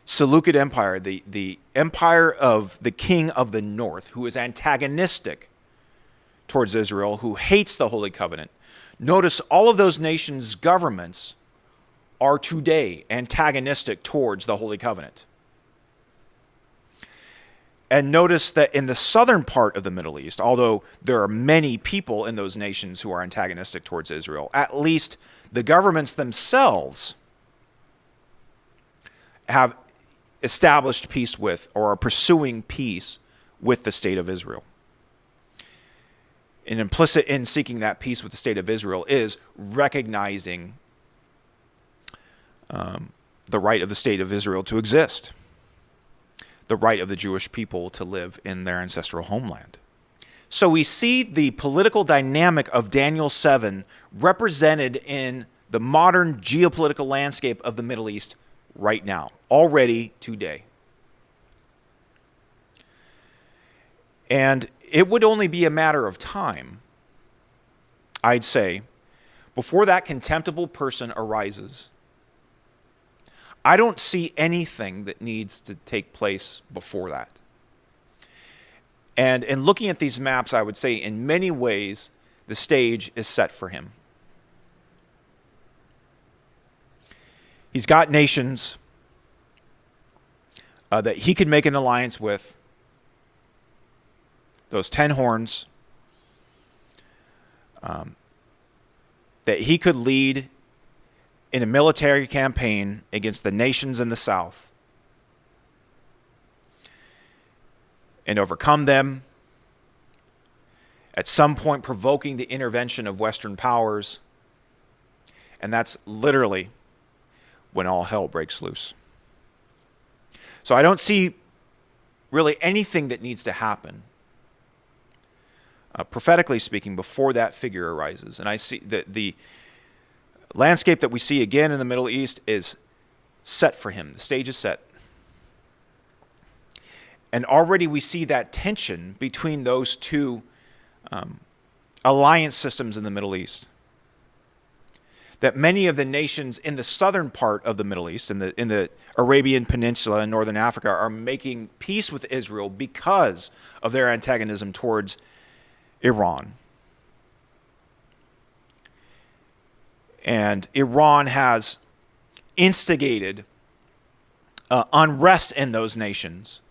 Seleucid Empire, the empire of the king of the north, who is antagonistic towards Israel, who hates the Holy Covenant. Notice all of those nations' governments are today antagonistic towards the Holy Covenant. And notice that in the southern part of the Middle East, although there are many people in those nations who are antagonistic towards Israel, at least the governments themselves have established peace with, or are pursuing peace with, the state of Israel. And implicit in seeking that peace with the state of Israel is recognizing the right of the state of Israel to exist, the right of the Jewish people to live in their ancestral homeland. So we see the political dynamic of Daniel 7 represented in the modern geopolitical landscape of the Middle East right now, already today. And it would only be a matter of time, I'd say, before that contemptible person arises. I don't see anything that needs to take place before that. And in looking at these maps, I would say in many ways, the stage is set for him. He's got nations that he could make an alliance with. Those 10 horns. That he could lead in a military campaign against the nations in the south and overcome them, at some point provoking the intervention of Western powers. And that's literally when all hell breaks loose. So I don't see really anything that needs to happen, prophetically speaking, before that figure arises. And I see that the landscape that we see again in the Middle East is set for him. The stage is set. And already we see that tension between those two alliance systems in the Middle East. That many of the nations in the southern part of the Middle East, in the Arabian Peninsula and northern Africa, are making peace with Israel because of their antagonism towards Iran. And Iran has instigated unrest in those nations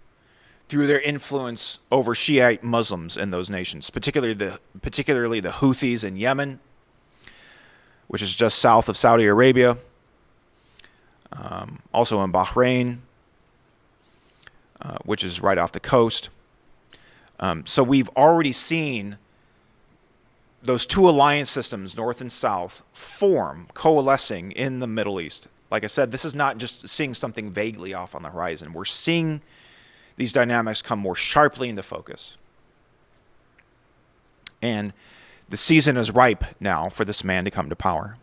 through their influence over Shiite Muslims in those nations, particularly the Houthis in Yemen, which is just south of Saudi Arabia, also in Bahrain, which is right off the coast. So we've already seen those two alliance systems, north and south, coalescing in the Middle East. Like I said, this is not just seeing something vaguely off on the horizon. We're seeing these dynamics come more sharply into focus. And the season is ripe now for this man to come to power.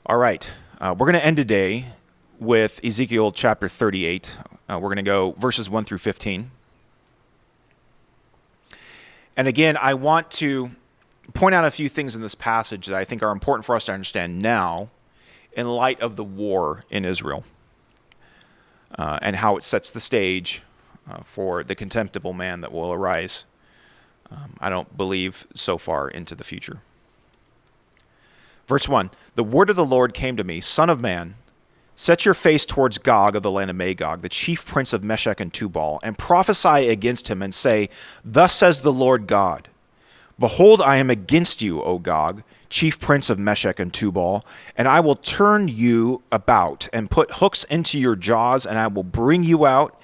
All right, we're going to end today with Ezekiel chapter 38. We're going to go verses 1 through 15. And again, I want to point out a few things in this passage that I think are important for us to understand now in light of the war in Israel and how it sets the stage for the contemptible man that will arise, I don't believe, so far into the future. Verse 1, the word of the Lord came to me, Son of man, set your face towards Gog of the land of Magog, the chief prince of Meshech and Tubal, and prophesy against him and say, Thus says the Lord God, Behold, I am against you, O Gog, chief prince of Meshech and Tubal, and I will turn you about and put hooks into your jaws, and I will bring you out,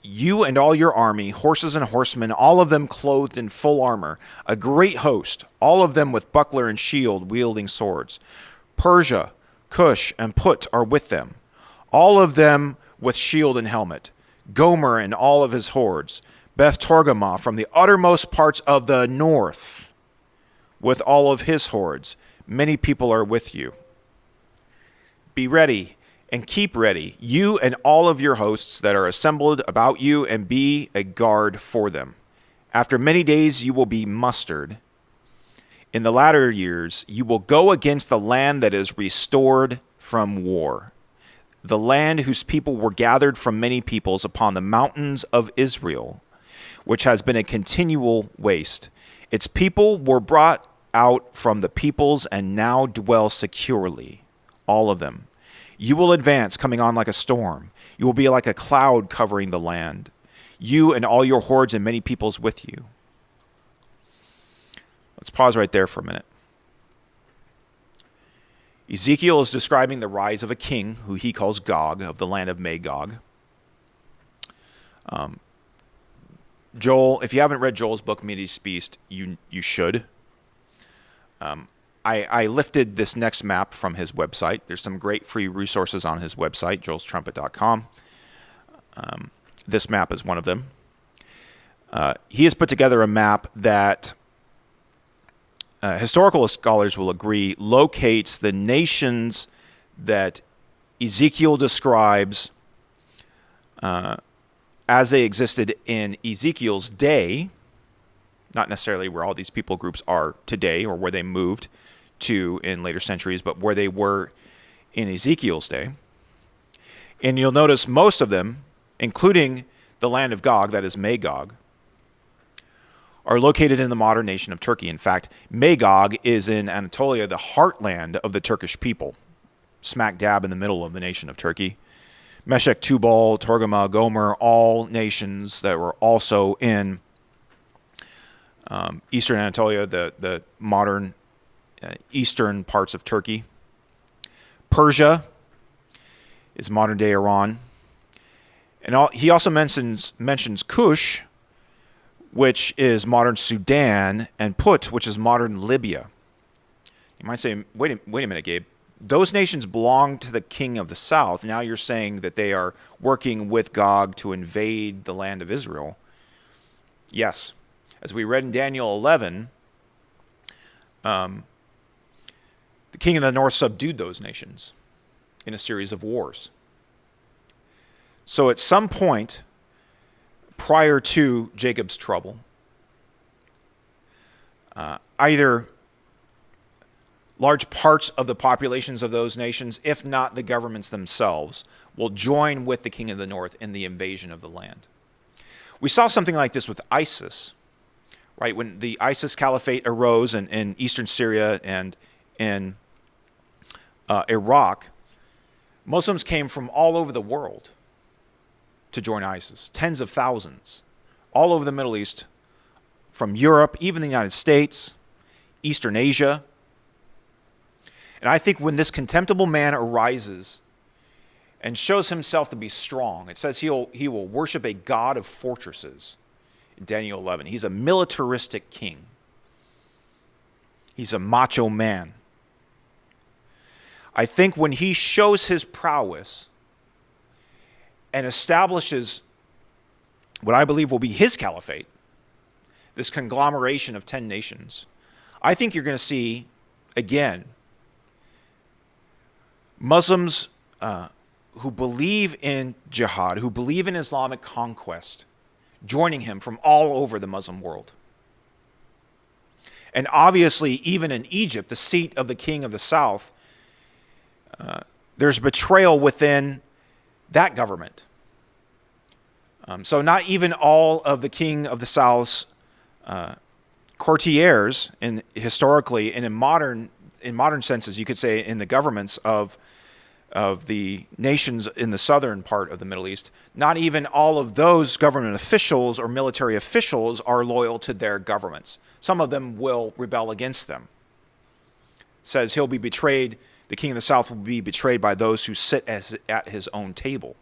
you and all your army, horses and horsemen, all of them clothed in full armor, a great host, all of them with buckler and shield, wielding swords. Persia, Cush, and Put are with them, all of them with shield and helmet. Gomer and all of his hordes, Beth Togarmah from the uttermost parts of the north, with all of his hordes. Many people are with you. Be ready and keep ready, you and all of your hosts that are assembled about you, and be a guard for them. After many days you will be mustered. In the latter years you will go against the land that is restored from war, the land whose people were gathered from many peoples upon the mountains of Israel, which has been a continual waste. Its people were brought out from the peoples and now dwell securely, all of them. You will advance, coming on like a storm. You will be like a cloud covering the land, you and all your hordes and many peoples with you. Let's pause right there for a minute. Ezekiel is describing the rise of a king who he calls Gog, of the land of Magog. Joel, if you haven't read Joel's book, Midian's Beast, you should. I lifted this next map from his website. There's some great free resources on his website, joelstrumpet.com. This map is one of them. He has put together a map that historical scholars will agree locates the nations that Ezekiel describes as they existed in Ezekiel's day, not necessarily where all these people groups are today or where they moved to in later centuries, but where they were in Ezekiel's day. And you'll notice most of them, including the land of Gog, that is Magog, are located in the modern nation of Turkey. In fact, Magog is in Anatolia, the heartland of the Turkish people, smack dab in the middle of the nation of Turkey. Meshech, Tubal, Togarmah, Gomer, all nations that were also in eastern Anatolia, the modern eastern parts of Turkey. Persia is modern-day Iran. And he also mentions Cush, which is modern Sudan, and Put, which is modern Libya. You might say, wait a minute, Gabe. Those nations belong to the king of the south. Now you're saying that they are working with Gog to invade the land of Israel. Yes. As we read in Daniel 11, the king of the north subdued those nations in a series of wars. So at some point prior to Jacob's trouble, either large parts of the populations of those nations, if not the governments themselves, will join with the king of the north in the invasion of the land. We saw something like this with ISIS, right? When the ISIS caliphate arose in eastern Syria and in Iraq, Muslims came from all over the world to join ISIS, tens of thousands, all over the Middle East, from Europe, even the United States, Eastern Asia. And I think when this contemptible man arises and shows himself to be strong, it says he will worship a god of fortresses in Daniel 11. He's a militaristic king. He's a macho man. I think when he shows his prowess and establishes what I believe will be his caliphate, this conglomeration of 10 nations, I think you're going to see, again, Muslims who believe in jihad, who believe in Islamic conquest, joining him from all over the Muslim world. And obviously, even in Egypt, the seat of the king of the south, there's betrayal within that government. So not even all of the king of the south's courtiers, historically and in modern senses, you could say in the governments of the nations in the southern part of the Middle East, not even all of those government officials or military officials are loyal to their governments. Some of them will rebel against them. It says he'll be betrayed, the king of the south will be betrayed by those who sit at his own table.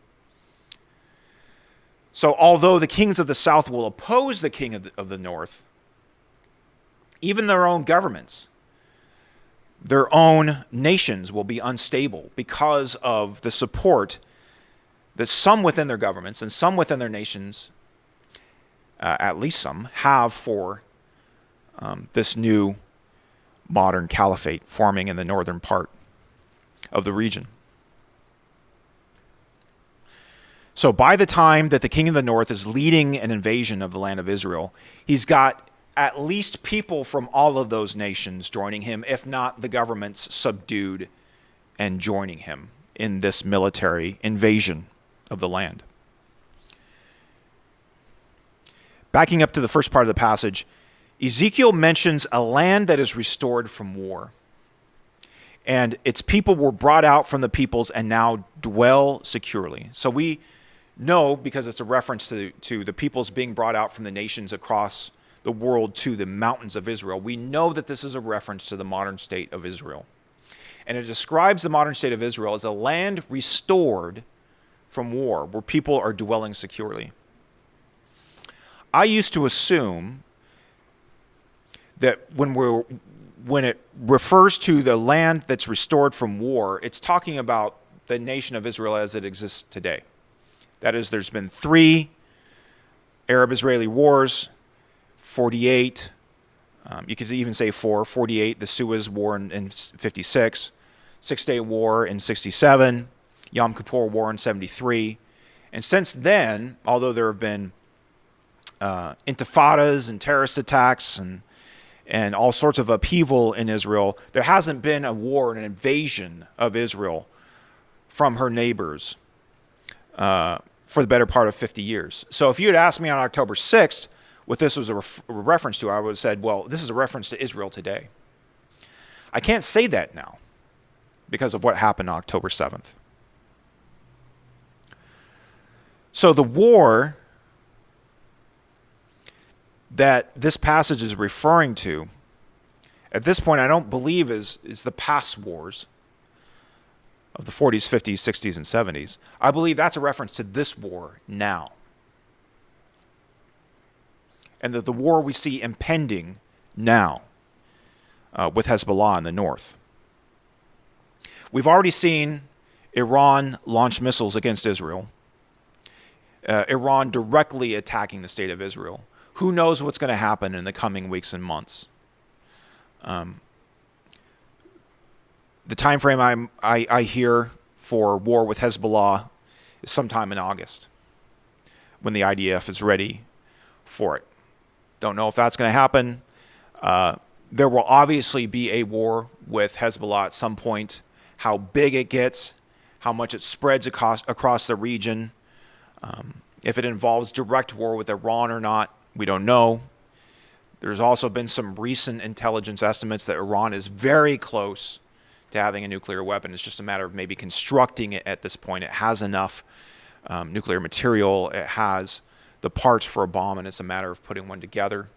So although the kings of the south will oppose the king of the north, even their own governments, their own nations will be unstable because of the support that some within their governments and some within their nations, at least some, have for this new modern caliphate forming in the northern part of the region. So by the time that the king of the north is leading an invasion of the land of Israel, he's got at least people from all of those nations joining him, if not the governments subdued and joining him in this military invasion of the land. Backing up to the first part of the passage, Ezekiel mentions a land that is restored from war. And its people were brought out from the peoples and now dwell securely. So we know, because it's a reference to the peoples being brought out from the nations across the world to the mountains of Israel, we know that this is a reference to the modern state of Israel. And it describes the modern state of Israel as a land restored from war, where people are dwelling securely. I used to assume that when it refers to the land that's restored from war, it's talking about the nation of Israel as it exists today. That is, there's been 3 Arab-Israeli wars, 48, you could even say 4, 48, the Suez War in 56, Six-Day War in 67, Yom Kippur War in 73. And since then, although there have been intifadas and terrorist attacks and all sorts of upheaval in Israel, there hasn't been a war, an invasion of Israel from her neighbors for the better part of 50 years. So if you had asked me on October 6th what this was a reference to, I would have said, well, this is a reference to Israel today. I can't say that now because of what happened on October 7th. So the war that this passage is referring to, at this point, I don't believe is the past wars of the 40s, 50s, 60s, and 70s. I believe that's a reference to this war now. And that the war we see impending now with Hezbollah in the north. We've already seen Iran launch missiles against Israel. Iran directly attacking the state of Israel. Who knows what's going to happen in the coming weeks and months? The time frame I hear for war with Hezbollah is sometime in August, when the IDF is ready for it. Don't know if that's going to happen. There will obviously be a war with Hezbollah at some point. How big it gets, how much it spreads across the region, if it involves direct war with Iran or not, we don't know. There's also been some recent intelligence estimates that Iran is very close to having a nuclear weapon. It's just a matter of maybe constructing it at this point. It has enough nuclear material. It has the parts for a bomb, and it's a matter of putting one together.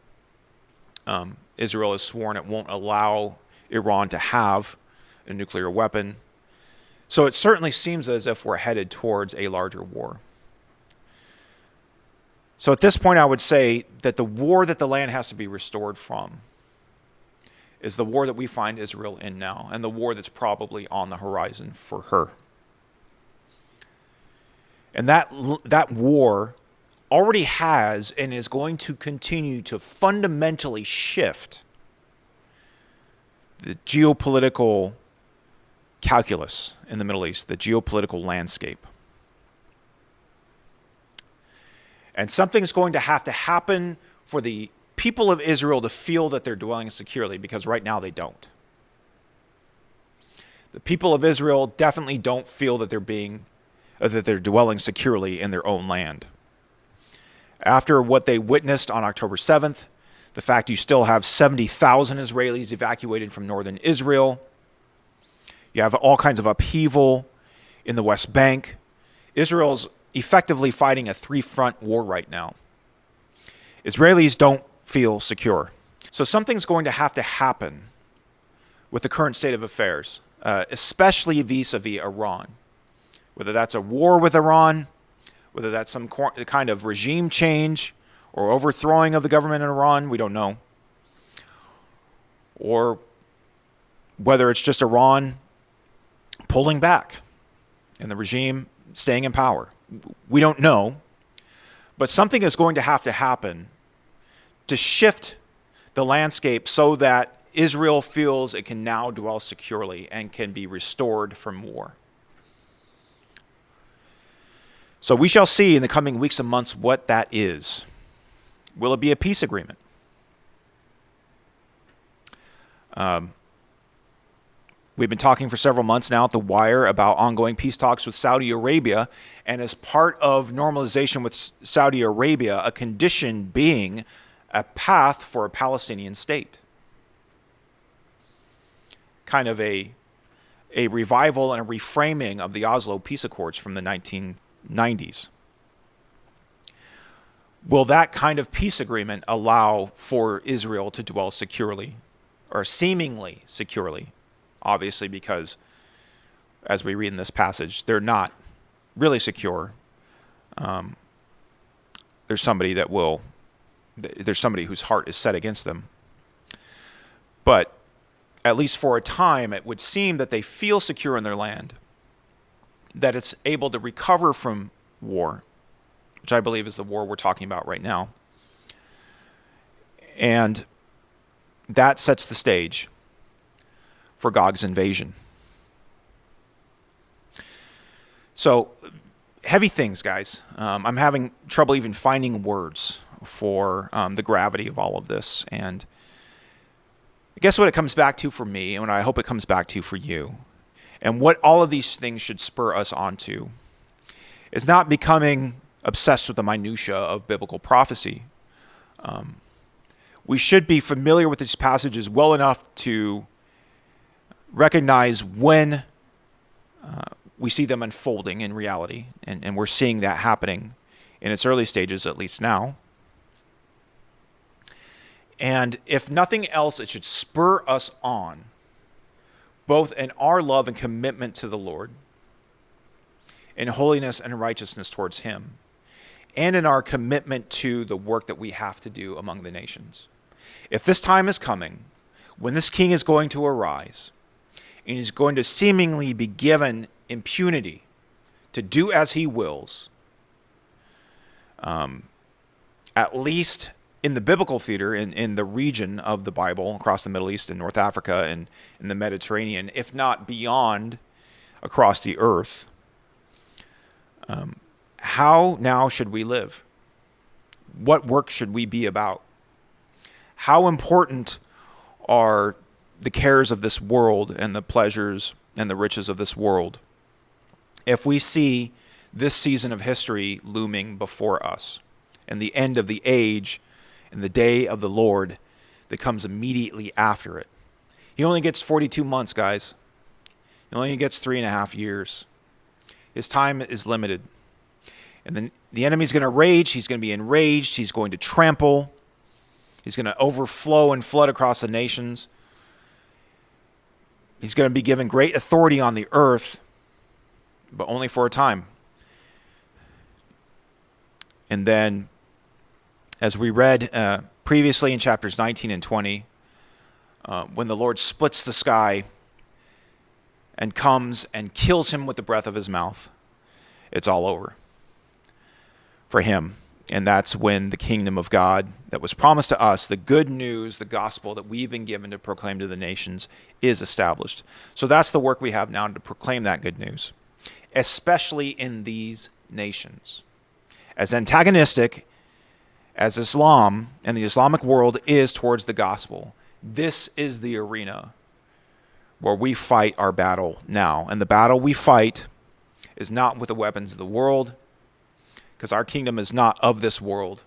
Israel has sworn it won't allow Iran to have a nuclear weapon. So it certainly seems as if we're headed towards a larger war. So at this point, I would say that the war that the land has to be restored from is the war that we find Israel in now, and the war that's probably on the horizon for her. And that war already has and is going to continue to fundamentally shift the geopolitical calculus in the Middle East, the geopolitical landscape. And something's going to have to happen for the people of Israel to feel that they're dwelling securely, because right now they don't. The people of Israel definitely don't feel that they're dwelling securely in their own land. After what they witnessed on October 7th, the fact you still have 70,000 Israelis evacuated from northern Israel, you have all kinds of upheaval in the West Bank. Israel's effectively fighting a 3-front war right now. Israelis don't feel secure. So something's going to have to happen with the current state of affairs, especially vis-a-vis Iran. Whether that's a war with Iran, whether that's some kind of regime change or overthrowing of the government in Iran, we don't know. Or whether it's just Iran pulling back and the regime staying in power. We don't know. But something is going to have to happen to shift the landscape so that Israel feels it can now dwell securely and can be restored from war. So we shall see in the coming weeks and months what that is. Will it be a peace agreement? We've been talking for several months now at The Wire about ongoing peace talks with Saudi Arabia, and as part of normalization with Saudi Arabia, a condition being a path for a Palestinian state. Kind of a revival and a reframing of the Oslo Peace Accords from the 1990s. Will that kind of peace agreement allow for Israel to dwell securely, or seemingly securely? Obviously, because as we read in this passage, they're not really secure. There's somebody whose heart is set against them. But at least for a time, it would seem that they feel secure in their land, that it's able to recover from war, which I believe is the war we're talking about right now. And that sets the stage for Gog's invasion. So, heavy things, guys. I'm having trouble even finding words for the gravity of all of this. And I guess what it comes back to for me, and what I hope it comes back to for you, and what all of these things should spur us onto, is not becoming obsessed with the minutia of biblical prophecy. We should be familiar with these passages well enough to recognize when we see them unfolding in reality, and we're seeing that happening in its early stages, at least now. And if nothing else, it should spur us on, both in our love and commitment to the Lord, in holiness and righteousness towards Him, and in our commitment to the work that we have to do among the nations. If this time is coming, when this king is going to arise, and he's going to seemingly be given impunity to do as he wills, at least in the biblical theater, in the region of the Bible, across the Middle East and North Africa and in the Mediterranean, if not beyond, across the earth, how now should we live? What work should we be about? How important are the cares of this world and the pleasures and the riches of this world if we see this season of history looming before us and the end of the age and the day of the Lord that comes immediately after it? He only gets 42 months, guys. He only gets 3.5 years. His time is limited. And then the enemy's going to rage. He's going to be enraged. He's going to trample. He's going to overflow and flood across the nations. He's going to be given great authority on the earth, but only for a time. And then, as we read previously in chapters 19 and 20, when the Lord splits the sky and comes and kills him with the breath of his mouth, it's all over for him. And that's when the kingdom of God that was promised to us, the good news, the gospel that we've been given to proclaim to the nations, is established. So that's the work we have now, to proclaim that good news, especially in these nations. As antagonistic as Islam and the Islamic world is towards the gospel, this is the arena where we fight our battle now. And the battle we fight is not with the weapons of the world, because our kingdom is not of this world.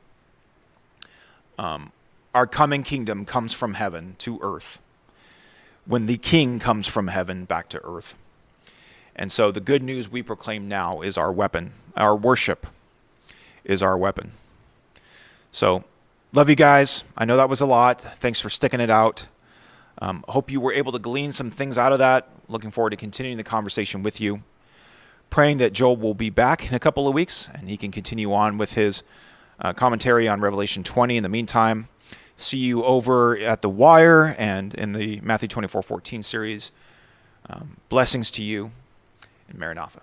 Our coming kingdom comes from heaven to earth, when the king comes from heaven back to earth. And so the good news we proclaim now is our weapon. Our worship is our weapon. So, love you guys. I know that was a lot. Thanks for sticking it out. Hope you were able to glean some things out of that. Looking forward to continuing the conversation with you. Praying that Joel will be back in a couple of weeks and he can continue on with his commentary on Revelation 20. In the meantime, see you over at The Wire and in the Matthew 24:14 series. Blessings to you, and Maranatha.